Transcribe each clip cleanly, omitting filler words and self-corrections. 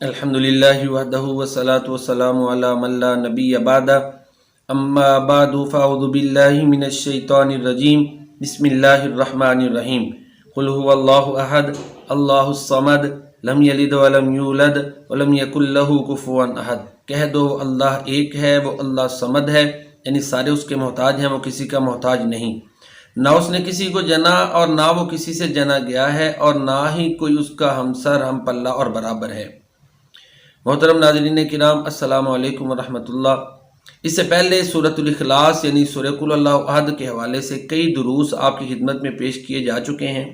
الحمدللہ وحدہ والصلاة والسلام علی من لا نبی بعدہ اما بعد فاعوذ باللہ من الشیطان الرجیم بسم اللہ الرحمن الرحیم قل هو اللہ احد اللہ الصمد لم یلد ولم یولد ولم یکن لہ کفوا احد۔ کہہ دو اللہ ایک ہے، وہ اللہ صمد ہے، یعنی سارے اس کے محتاج ہیں، وہ کسی کا محتاج نہیں، نہ اس نے کسی کو جنا اور نہ وہ کسی سے جنا گیا ہے، اور نہ ہی کوئی اس کا ہمسر ہم پلہ اور برابر ہے۔ محترم ناظرین کرام، السلام علیکم ورحمۃ اللہ۔ اس سے پہلے سورۃ الاخلاص یعنی سورہ قل اللہ احد کے حوالے سے کئی دروس آپ کی خدمت میں پیش کیے جا چکے ہیں۔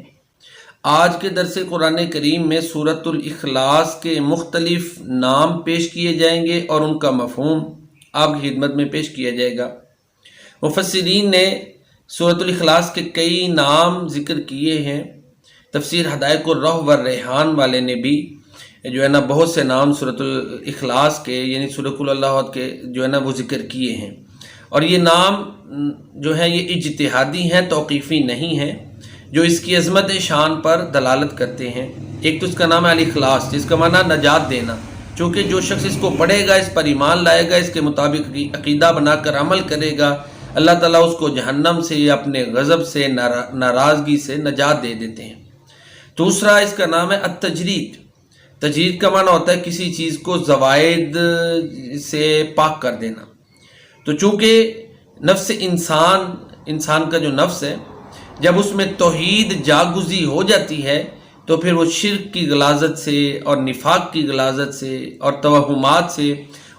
آج کے درس قرآن کریم میں سورۃ الاخلاص کے مختلف نام پیش کیے جائیں گے اور ان کا مفہوم آپ کی خدمت میں پیش کیا جائے گا۔ مفسرین نے سورۃ الاخلاص کے کئی نام ذکر کیے ہیں۔ تفسیر حدائق الروح والریحان والے نے بھی جو ہے نا بہت سے نام سورۃ الاخلاص کے یعنی سورہ قل اللہ احد کے جو ہے نا وہ ذکر کیے ہیں، اور یہ نام جو ہے یہ اجتہادی ہیں، توقیفی نہیں ہیں، جو اس کی عظمت شان پر دلالت کرتے ہیں۔ ایک تو اس کا نام ہے الاخلاص، جس کا معنی نجات دینا، چونکہ جو شخص اس کو پڑھے گا، اس پر ایمان لائے گا، اس کے مطابق عقیدہ بنا کر عمل کرے گا، اللہ تعالیٰ اس کو جہنم سے یا اپنے غضب سے ناراضگی سے نجات دے دیتے ہیں۔ دوسرا اس کا نام ہے التجرید۔ تجرید کا معنی ہوتا ہے کسی چیز کو زوائد سے پاک کر دینا۔ تو چونکہ نفس انسان کا جو نفس ہے، جب اس میں توحید جاگزی ہو جاتی ہے تو پھر وہ شرک کی غلاظت سے اور نفاق کی غلاظت سے اور توہمات سے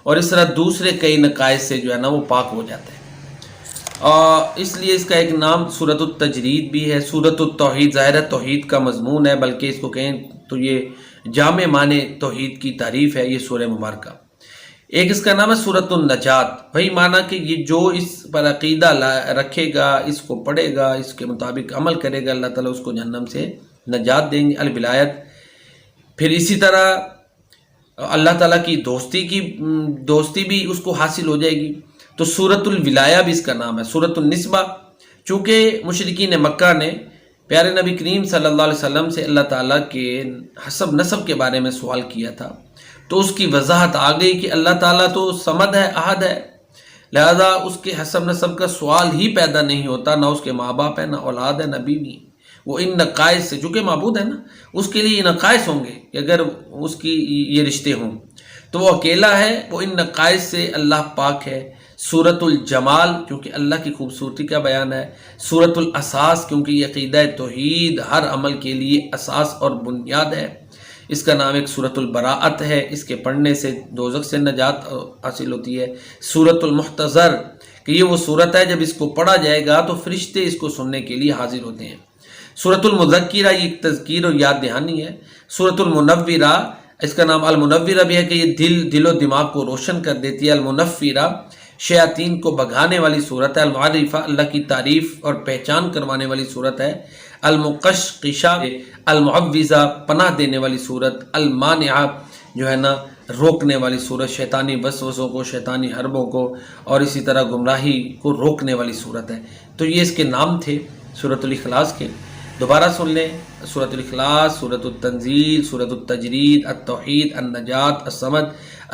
اور اس طرح دوسرے کئی نقائص سے جو ہے نا وہ پاک ہو جاتا ہے، اور اس لیے اس کا ایک نام سورۃ التجرید بھی ہے۔ سورۃ التوحید ظاہر ہے توحید کا مضمون ہے، بلکہ اس کو کہیں تو یہ جامع معنی توحید کی تعریف ہے یہ سورہ مبارکہ۔ ایک اس کا نام ہے سورۃ النجات، وہی معنی کہ یہ جو اس پر عقیدہ رکھے گا، اس کو پڑھے گا، اس کے مطابق عمل کرے گا، اللہ تعالیٰ اس کو جہنم سے نجات دیں گے۔ الولایت، پھر اسی طرح اللہ تعالیٰ کی دوستی بھی اس کو حاصل ہو جائے گی۔ تو سورۃ الولایہ بھی اس کا نام ہے۔ سورۃ النسبہ، چونکہ مشرکین مکہ نے پیارے نبی کریم صلی اللہ علیہ وسلم سے اللہ تعالیٰ کے حسب نسب کے بارے میں سوال کیا تھا، تو اس کی وضاحت آ گئی کہ اللہ تعالیٰ تو صمد ہے، احد ہے، لہذا اس کے حسب نسب کا سوال ہی پیدا نہیں ہوتا، نہ اس کے ماں باپ ہے، نہ اولاد ہے، نہ بیوی۔ وہ ان نقائص سے، چونکہ معبود ہے نا، اس کے لیے یہ نقائص ہوں گے کہ اگر اس کی یہ رشتے ہوں، تو وہ اکیلا ہے، وہ ان نقائص سے اللہ پاک ہے۔ سورۃ الجمال، کیونکہ اللہ کی خوبصورتی کا بیان ہے۔ سورۃ الاساس، کیونکہ یہ عقیدہ توحید ہر عمل کے لیے اساس اور بنیاد ہے۔ اس کا نام ایک سورۃ البراءت ہے، اس کے پڑھنے سے دوزخ سے نجات حاصل ہوتی ہے۔ سورۃ المحتضر، کہ یہ وہ سورت ہے جب اس کو پڑھا جائے گا تو فرشتے اس کو سننے کے لیے حاضر ہوتے ہیں۔ سورۃ المذکرہ، یہ ایک تذکیر اور یاد دہانی ہے۔ سورۃ المنورہ، اس کا نام المنورہ بھی ہے کہ یہ دل و دماغ کو روشن کر دیتی ہے۔ المنفرہ، شیاطین کو بھگانے والی صورت ہے۔ المعرفہ، اللہ کی تعریف اور پہچان کروانے والی صورت ہے۔ المقشقشہ، المعوذہ، پناہ دینے والی صورت۔ المانعہ، جو ہے نا روکنے والی صورت، شیطانی وسوسوں کو، شیطانی حربوں کو اور اسی طرح گمراہی کو روکنے والی صورت ہے۔ تو یہ اس کے نام تھے سورۃ الاخلاص کے۔ دوبارہ سن لیں: سورۃ الاخلاص، سورۃ التنزیل، سورۃ التجرید، التوحید، النجات، الصمد،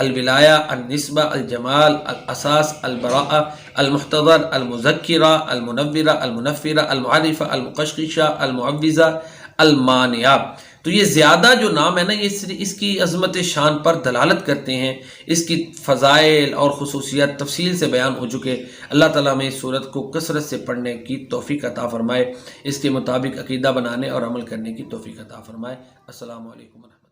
الولایہ، النسبہ، الجمال، الاساس، البراءہ، المحتضر، المذکرہ، المنورہ، المنفرہ، المعرفہ، المقشقشہ، المعوذہ، المانعہ۔ تو یہ زیادہ جو نام ہے نا، یہ اس کی عظمت شان پر دلالت کرتے ہیں، اس کی فضائل اور خصوصیات تفصیل سے بیان ہو چکے۔ اللہ تعالیٰ میں اس سورت کو کثرت سے پڑھنے کی توفیق عطا فرمائے، اس کے مطابق عقیدہ بنانے اور عمل کرنے کی توفیق عطا فرمائے۔ السلام علیکم ورحمۃ اللہ۔